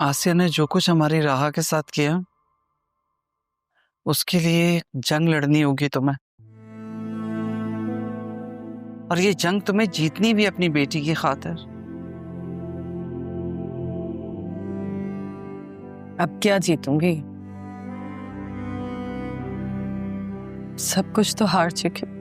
आसिया ने जो कुछ हमारी राहा के साथ किया, उसके लिए जंग लड़नी होगी तुम्हें। और ये जंग तुम्हें जीतनी भी अपनी बेटी की खातिर। अब क्या जीतूंगी? सब कुछ तो हार चुकी।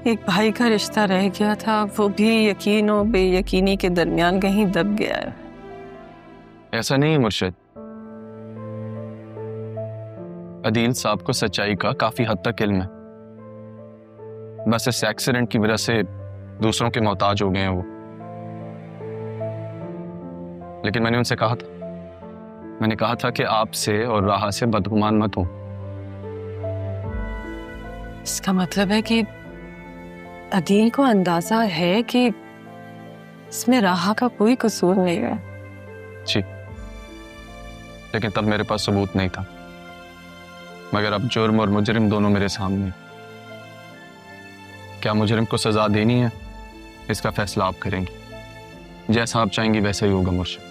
एक भाई का रिश्ता रह गया था, वो भी यकीन और बेयकीनी के दरमियान कहीं दब गया है। ऐसा नहीं है मुर्शिद, अदील साहब को सच्चाई का काफी हद तक इल्म है। बस इस एक्सीडेंट की वजह से दूसरों के मोहताज हो गए हैं वो। लेकिन मैंने उनसे कहा था कि आपसे और राहा से बदगुमान मत हो। इसका मतलब है कि अदील को अंदाजा है कि इसमें राहा का कोई कसूर नहीं है। जी, लेकिन तब मेरे पास सबूत नहीं था। मगर अब जुर्म और मुजरिम दोनों मेरे सामने। क्या मुजरिम को सजा देनी है, इसका फैसला आप करेंगी। जैसा आप चाहेंगी वैसा ही होगा मुर्शिद।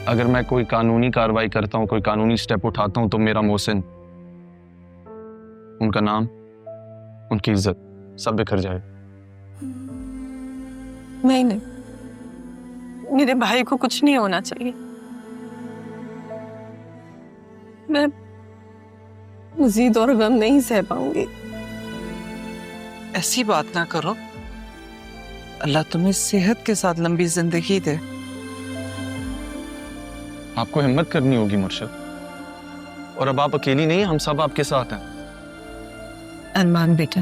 अगर मैं कोई कानूनी कार्रवाई करता हूं, कोई कानूनी स्टेप उठाता हूं, तो मेरा मोहसिन, उनका नाम, उनकी इज्जत सब बिखर जाए। नहीं, मेरे भाई को कुछ नहीं होना चाहिए। मैं मजीद और गम नहीं सह पाऊंगी। ऐसी बात ना करो। अल्लाह तुम्हें सेहत के साथ लंबी जिंदगी दे। आपको हिम्मत करनी होगी मुर्शिद, और अब आप अकेली नहीं, हम सब आपके साथ हैं। अरमान बेटा,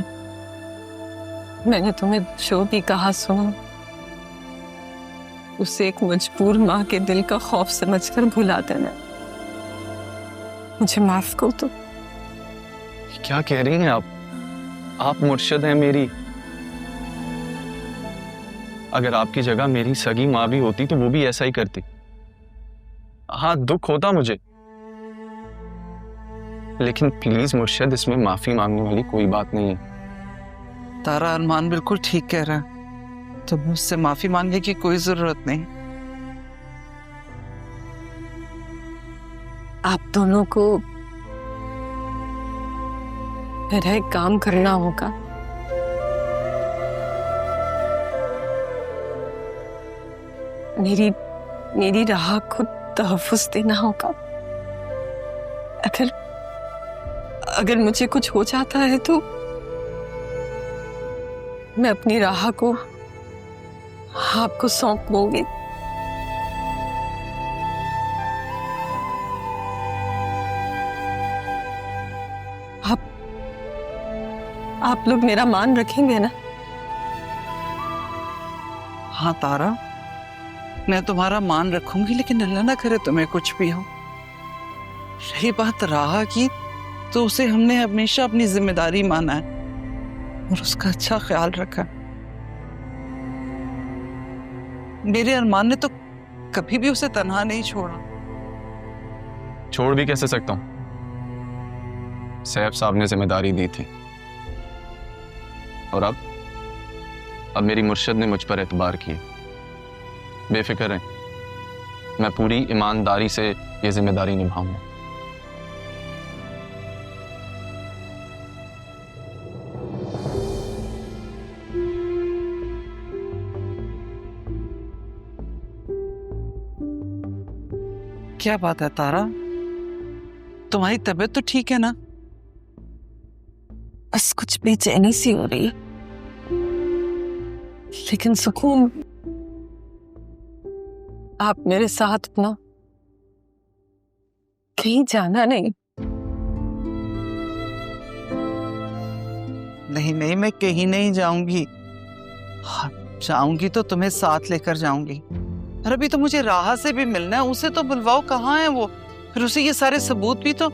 मैंने तुम्हें जो भी कहा सुनो, उसे एक मजबूर माँ के दिल का खौफ समझकर भुला देना। मुझे माफ कर दो। क्या कह रही हैं आप मुर्शिद हैं मेरी। अगर आपकी जगह मेरी सगी माँ भी होती तो वो भी ऐसा ही करती। हाँ, दुख होता मुझे, लेकिन प्लीज मुर्शिद, इसमें माफी मांगने वाली कोई बात नहीं है। तारा, अरमान बिल्कुल ठीक कह रहा है। तो मुझसे माफी मांगने की कोई जरूरत नहीं। आप दोनों को मेरा एक काम करना होगा। मेरी राह को तहफ्फुज़ देना होगा। अगर मुझे कुछ हो जाता है तो मैं अपनी राह को आपको सौंप दूंगी। आप लोग मेरा मान रखेंगे ना? हाँ तारा, मैं तुम्हारा मान रखूंगी, लेकिन अल्लाह ना करे तुम्हें कुछ भी हो। रही बात राहा की, तो उसे हमने हमेशा अपनी जिम्मेदारी माना है और उसका अच्छा ख्याल रखा। मेरे अरमान ने तो कभी भी उसे तन्हा नहीं छोड़ा। छोड़ भी कैसे सकता हूं? सैफ साहब ने जिम्मेदारी दी थी, और अब मेरी मुर्शिद ने मुझ पर एतबार किया। बेफिक्र है, मैं पूरी ईमानदारी से ये जिम्मेदारी निभाऊंगा। क्या बात है तारा, तुम्हारी तबीयत तो ठीक है ना? बस कुछ बेचैनी सी हो रही है, लेकिन सुकून। आप मेरे साथ ना, कहीं जाना नहीं। नहीं, मैं कहीं नहीं जाऊंगी। हाँ, जाऊंगी तो तुम्हें साथ लेकर जाऊंगी। और अभी तो मुझे राहा से भी मिलना है, उसे तो बुलवाओ। कहाँ है वो? फिर उसे ये सारे सबूत भी तो।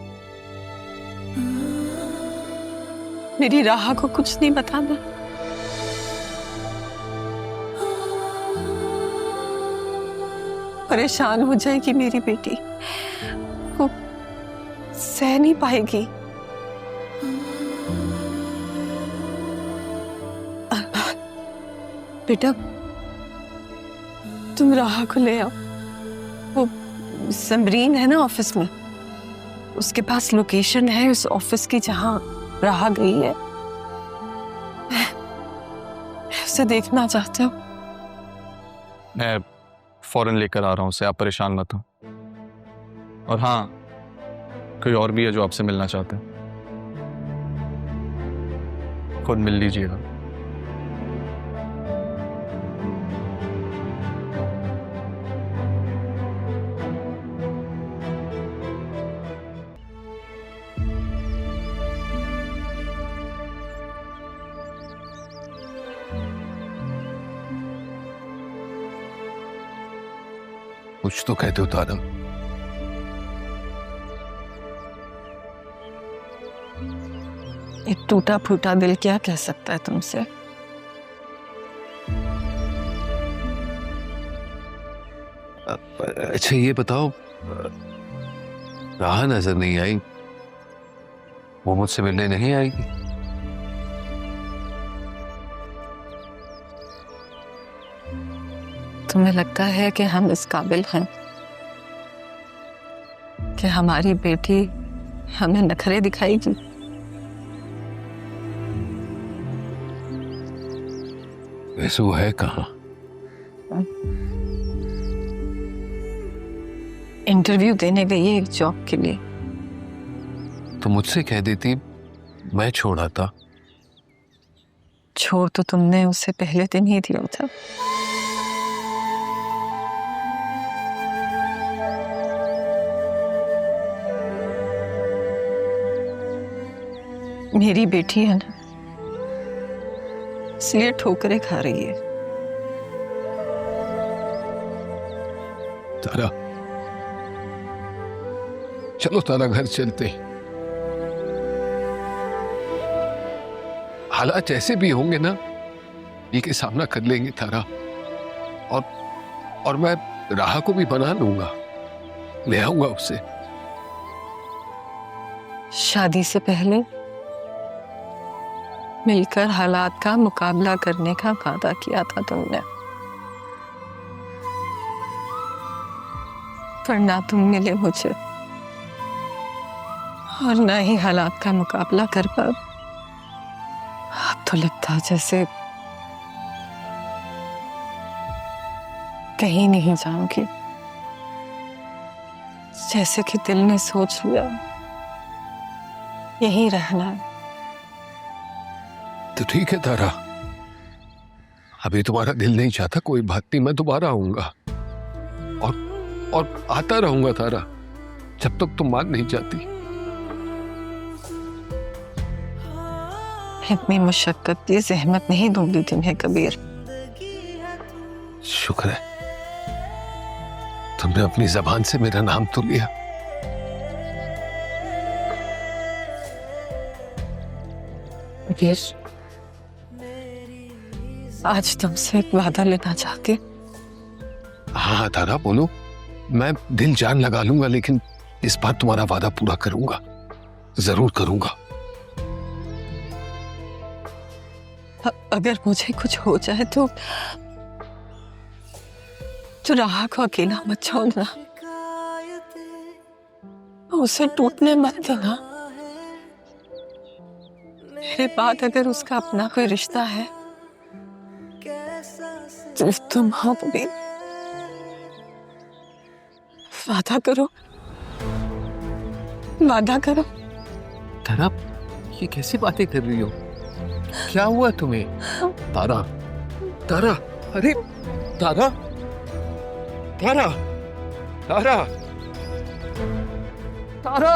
मेरी राहा को कुछ नहीं बताना। परेशान हो जाएगी मेरी बेटी, वो सह नहीं पाएगी। बेटा तुम राहा को ले आओ। वो समरीन है ना ऑफिस में, उसके पास लोकेशन है उस ऑफिस की जहां राहा गई है। मैं उसे देखना चाहता हूँ। मैं फौरन लेकर आ रहा हूँ उसे, आप परेशान मत हो। और हाँ, कोई और भी है जो आपसे मिलना चाहते हैं, खुद मिल लीजिएगा। कुछ तो कहते हो तारम। एक टूटा फूटा दिल क्या कह सकता है तुमसे? अच्छा ये बताओ, राहा नजर नहीं आई, वो मुझसे मिलने नहीं आएगी? तुम्हें लगता है कि हम इस काबिल हैं कि हमारी बेटी हमें नखरे दिखाएगी? वैसे वो है कहाँ? इंटरव्यू देने गई है एक जॉब के लिए। तो मुझसे कह देती, मैं छोड़ आता। छोड़ तो तुमने उसे पहले दिन ही दिया था। मेरी बेटी है ना, इसलिए ठोकरें खा रही है। तारा, चलो तारा घर चलते। हालात जैसे भी होंगे ना, ये के सामना कर लेंगे तारा। और मैं राहा को भी बना लूंगा, ले आऊंगा उसे। शादी से पहले मिलकर हालात का मुकाबला करने का वादा किया था तुमने, पर ना तुम मिले मुझे और ना ही हालात का मुकाबला कर पाए। अब तो लगता है जैसे कहीं नहीं जाऊंगी, जैसे कि दिल ने सोच लिया यहीं रहना है। तो ठीक है तारा, अभी तुम्हारा दिल नहीं चाहता, कोई बात नहीं, मैं दोबारा आऊंगा और आता रहूंगा तारा, जब तक तुम मान नहीं जाती। इतनी मुशक्कत की ज़हमत नहीं दूंगी तुम्हें कबीर। शुक्र है तुमने अपनी जबान से मेरा नाम तो लिया। कबीर, आज तुमसे एक वादा लेना चाहती। हाँ तारा बोलो, मैं दिल जान लगा लूंगा, लेकिन इस बार तुम्हारा वादा पूरा करूंगा, जरूर करूंगा। अगर मुझे कुछ हो जाए तो राहा को अकेला मत छोड़ना, उसे टूटने मत देना। मेरे बाद अगर उसका अपना कोई रिश्ता है, सिर्फ तुम हो कबीर। वादा करो, वादा करो। तारा, ये कैसी बातें कर रही हो? क्या हुआ तुम्हें? तारा, तारा, अरे तारा, तारा, तारा, तारा।